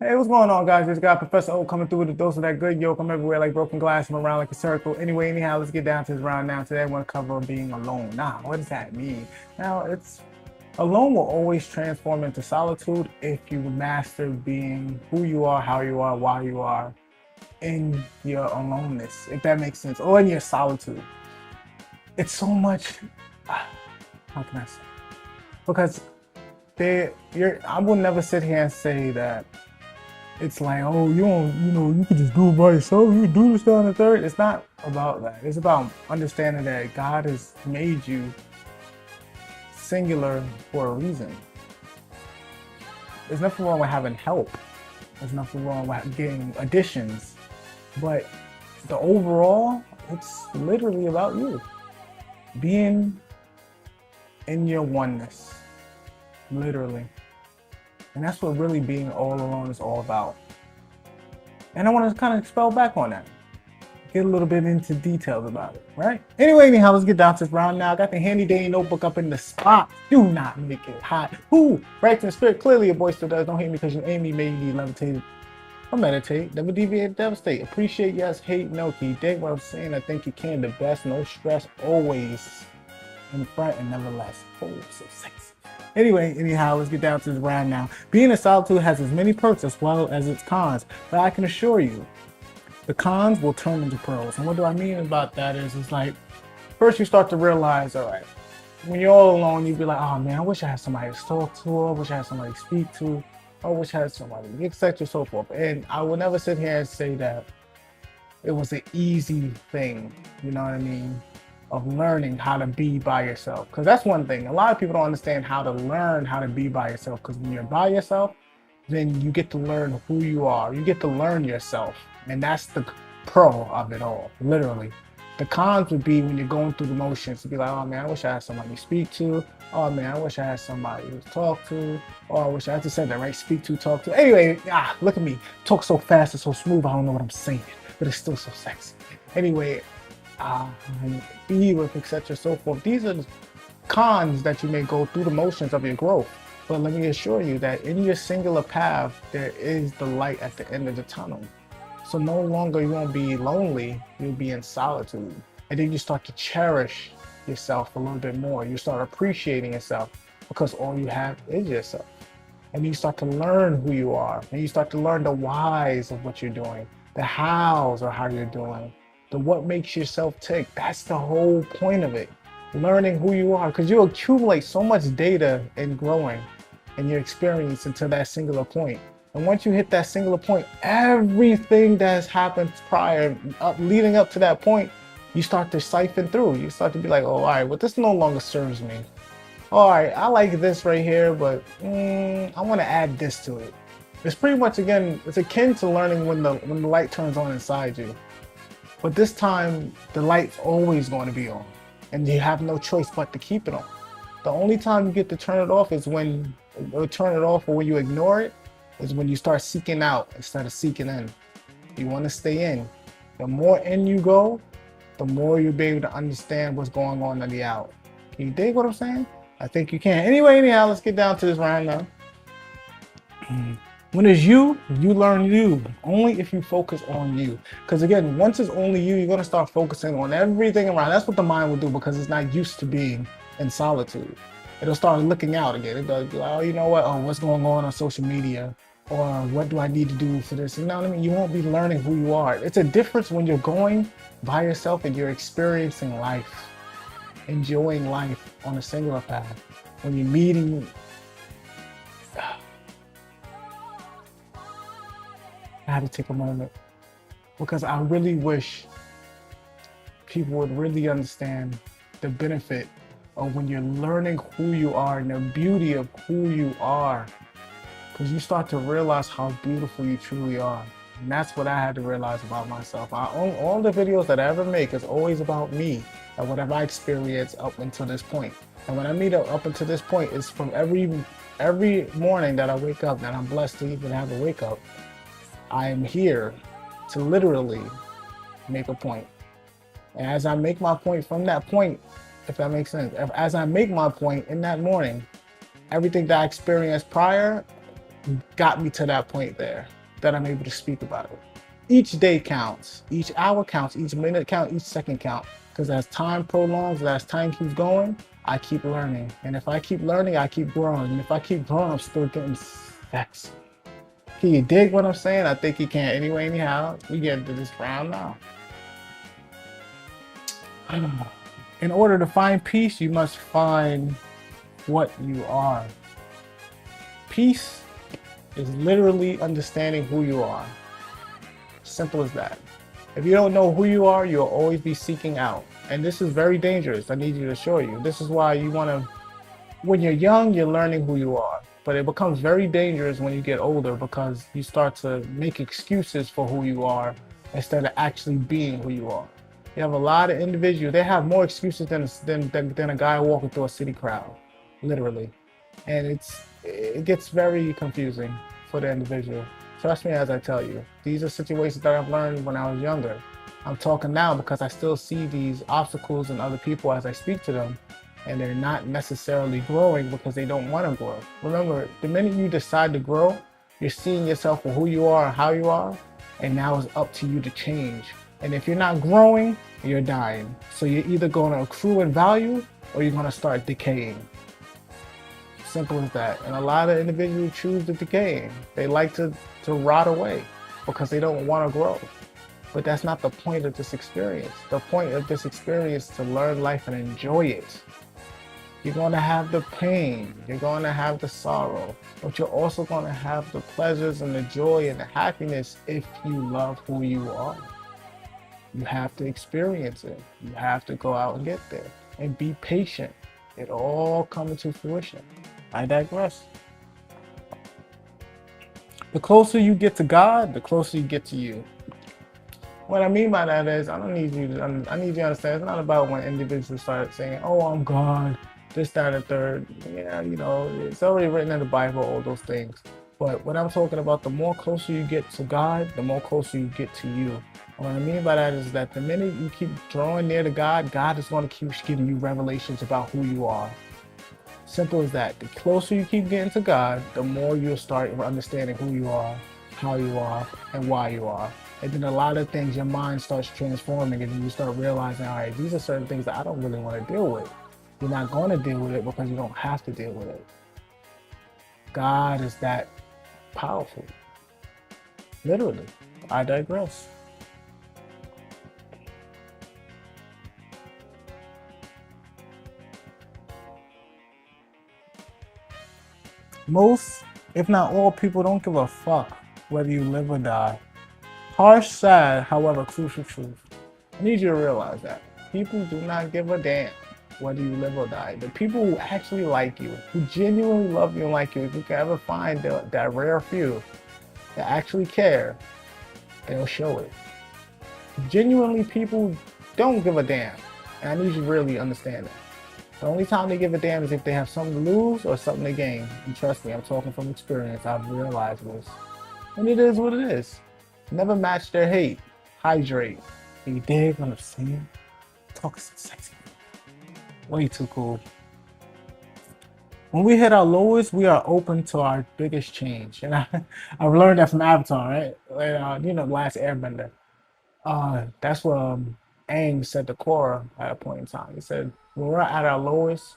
Hey, what's going on, guys? It's got Professor O coming through with a dose of that good yolk. I'm everywhere like broken glass. I'm around like a circle. Anyway, anyhow, let's get down to this round now. Today, I want to cover being alone. Now, what does that mean? Now, it's alone will always transform into solitude if you master being who you are, how you are, why you are in your aloneness, if that makes sense, or in your solitude. It's so much. How can I say? Because I will never sit here and say that it's like, oh, you don't, you can just do it by yourself. You can do this, down the third. It's not about that. It's about understanding that God has made you singular for a reason. There's nothing wrong with having help. There's nothing wrong with getting additions. But the overall, it's literally about you being in your oneness, literally. And that's what really being all alone is all about. And I want to kind of expel back on that. Get a little bit into details about it, right? Anyway, anyhow, let's get down to this round now. I got the handy dandy notebook up in the spot. Do not make it hot. Who? Right in the spirit. Clearly your boy still does. Don't hate me because you aim me, maybe you levitated. Or meditate. Never deviate, devastate. Appreciate, yes, hate, no. Can you dig what I'm saying? I think you can. The best, no stress, always in front and never less. Oh, so sexy. Anyway, anyhow, let's get down to this round now. Being in solitude has as many perks as well as its cons, but I can assure you, the cons will turn into pros. And what do I mean about that is, it's like, first you start to realize, all right, when you're all alone, you'd be like, oh man, I wish I had somebody to talk to, I wish I had somebody to speak to, I wish I had somebody, etc. so forth. And I will never sit here and say that it was an easy thing, you know what I mean? Of learning how to be by yourself, because that's one thing a lot of people don't understand, how to learn how to be by yourself. Because when you're by yourself, then you get to learn who you are, you get to learn yourself, and that's the pro of it all, literally. The cons would be when you're going through the motions to be like, oh man, I wish I had somebody to speak to, oh man, I wish I had somebody to talk to, oh I wish I had to say that, right? Speak to, talk to. Anyway, look at me talk so fast and so smooth, I don't know what I'm saying, but it's still so sexy. Anyway, be with, etc. so forth. These are the cons that you may go through the motions of your growth. But let me assure you that in your singular path, there is the light at the end of the tunnel. So no longer you won't be lonely, you'll be in solitude. And then you start to cherish yourself a little bit more. You start appreciating yourself because all you have is yourself. And you start to learn who you are. And you start to learn the whys of what you're doing, the hows or how you're doing, the what makes yourself tick. That's the whole point of it. Learning who you are, because you accumulate so much data in growing and your experience until that singular point. And once you hit that singular point, everything that has happened prior, leading up to that point, you start to siphon through. You start to be like, oh, all right, well, this no longer serves me. All right, I like this right here, but I want to add this to it. It's pretty much, again, it's akin to learning when the light turns on inside you. But this time, the light's always going to be on, and you have no choice but to keep it on. The only time you get to turn it off is when, or turn it off, or when you ignore it, is when you start seeking out instead of seeking in. You want to stay in. The more in you go, the more you'll be able to understand what's going on the out. Can you dig what I'm saying? I think you can. Anyway, anyhow, let's get down to this right now. When it's you, you learn you, only if you focus on you. Because again, once it's only you, you're going to start focusing on everything around. That's what the mind will do, because it's not used to being in solitude. It'll start looking out again. It'll be like, oh, you know what? Oh, what's going on social media? Or what do I need to do for this? You know what I mean? You won't be learning who you are. It's a difference when you're going by yourself and you're experiencing life, enjoying life on a singular path. When you're meeting, I had to take a moment, because I really wish people would really understand the benefit of when you're learning who you are and the beauty of who you are, because you start to realize how beautiful you truly are. And that's what I had to realize about myself. All the videos that I ever make is always about me and what have I experienced up until this point. And when I meet up until this point, it's from every morning that I wake up, that I'm blessed to even have a wake up. I am here to literally make a point. And as I make my point from that point, if that makes sense, as I make my point in that morning, everything that I experienced prior got me to that point there that I'm able to speak about it. Each day counts, each hour counts, each minute counts, each second counts. Because as time prolongs, as time keeps going, I keep learning. And if I keep learning, I keep growing. And if I keep growing, I'm still getting sexy. Can you dig what I'm saying? I think you can anyway, anyhow. We get into this round now. In order to find peace, you must find what you are. Peace is literally understanding who you are. Simple as that. If you don't know who you are, you'll always be seeking out. And this is very dangerous. I need you to assure you. This is why you want to, when you're young, you're learning who you are. But it becomes very dangerous when you get older because you start to make excuses for who you are instead of actually being who you are. You have a lot of individuals, they have more excuses than a guy walking through a city crowd, literally. And it gets very confusing for the individual. Trust me as I tell you, these are situations that I've learned when I was younger. I'm talking now because I still see these obstacles in other people as I speak to them, and they're not necessarily growing because they don't want to grow. Remember, the minute you decide to grow, you're seeing yourself for who you are and how you are, and now it's up to you to change. And if you're not growing, you're dying. So you're either going to accrue in value or you're going to start decaying. Simple as that. And a lot of individuals choose the decaying. They like to rot away because they don't want to grow. But that's not the point of this experience. The point of this experience is to learn life and enjoy it. You're going to have the pain, you're going to have the sorrow, but you're also going to have the pleasures and the joy and the happiness if you love who you are. You have to experience it. You have to go out and get there and be patient. It all comes to fruition. I digress. The closer you get to God, the closer you get to you. What I mean by that is, I need you to understand, it's not about when individuals start saying, oh, I'm God, this, that, and third. Yeah, you know, it's already written in the Bible, all those things. But what I'm talking about, the more closer you get to God, the more closer you get to you. And what I mean by that is that the minute you keep drawing near to God, God is going to keep giving you revelations about who you are. Simple as that. The closer you keep getting to God, the more you'll start understanding who you are, how you are, and why you are. And then a lot of things, your mind starts transforming, and then you start realizing, all right, these are certain things that I don't really want to deal with. You're not going to deal with it because you don't have to deal with it. God is that powerful. Literally. I digress. Most, if not all, people don't give a fuck whether you live or die. Harsh, sad, however, crucial truth. I need you to realize that. People do not give a damn whether you live or die. The people who actually like you, who genuinely love you and like you, if you can ever find that rare few that actually care, they'll show it. Genuinely, people don't give a damn. And I need you to really understand that. The only time they give a damn is if they have something to lose or something to gain. And trust me, I'm talking from experience. I've realized this. And it is what it is. Never match their hate. Hydrate. You dig what I'm saying? Talk sexy. Way too cool. When we hit our lowest, we are open to our biggest change. And I've learned that from Avatar, right? Like, you know, Last Airbender. That's what Aang said to Korra at a point in time. He said, when we're at our lowest,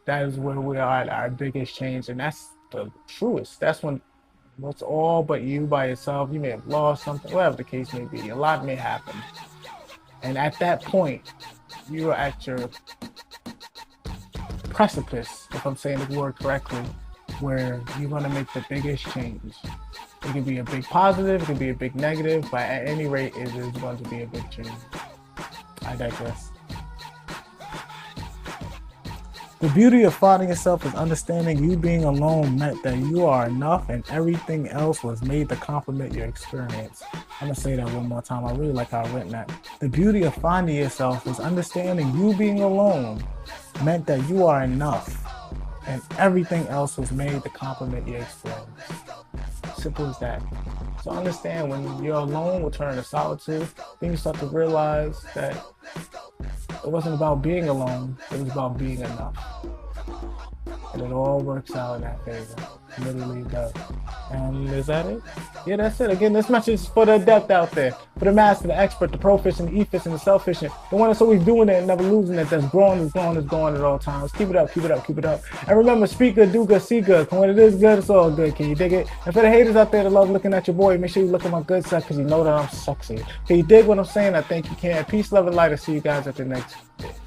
that is where we are at our biggest change. And that's the truest. That's when it's all but you by yourself. You may have lost something, whatever the case may be. A lot may happen. And at that point, you are at your precipice, if I'm saying the word correctly, where you're going to make the biggest change. It can be a big positive, it can be a big negative, but at any rate, it is going to be a big change. I digress. The beauty of finding yourself is understanding you being alone meant that you are enough and everything else was made to complement your experience. I'm going to say that one more time. I really like how I've written that. The beauty of finding yourself is understanding you being alone meant that you are enough and everything else was made to complement your experience. Simple as that. So understand when you're alone will turn to solitude, then you start to realize that it wasn't about being alone, it was about being enough. And it all works out in that favor. Literally does. And is that it? Yeah, that's it. Again, this message is for the adept out there, for the master, the expert, the proficient, the efficient, the self-efficient, the one that's always doing it and never losing it, that's growing, is growing, is growing at all times. Keep it up, keep it up, keep it up. And remember, speak good, do good, see good. When it is good, it's all good. Can you dig it? And for the haters out there that love looking at your boy, make sure you look at my good side because you know that I'm sexy. Can you dig what I'm saying? I think you can. Peace, love, and light. I'll see you guys at the next video.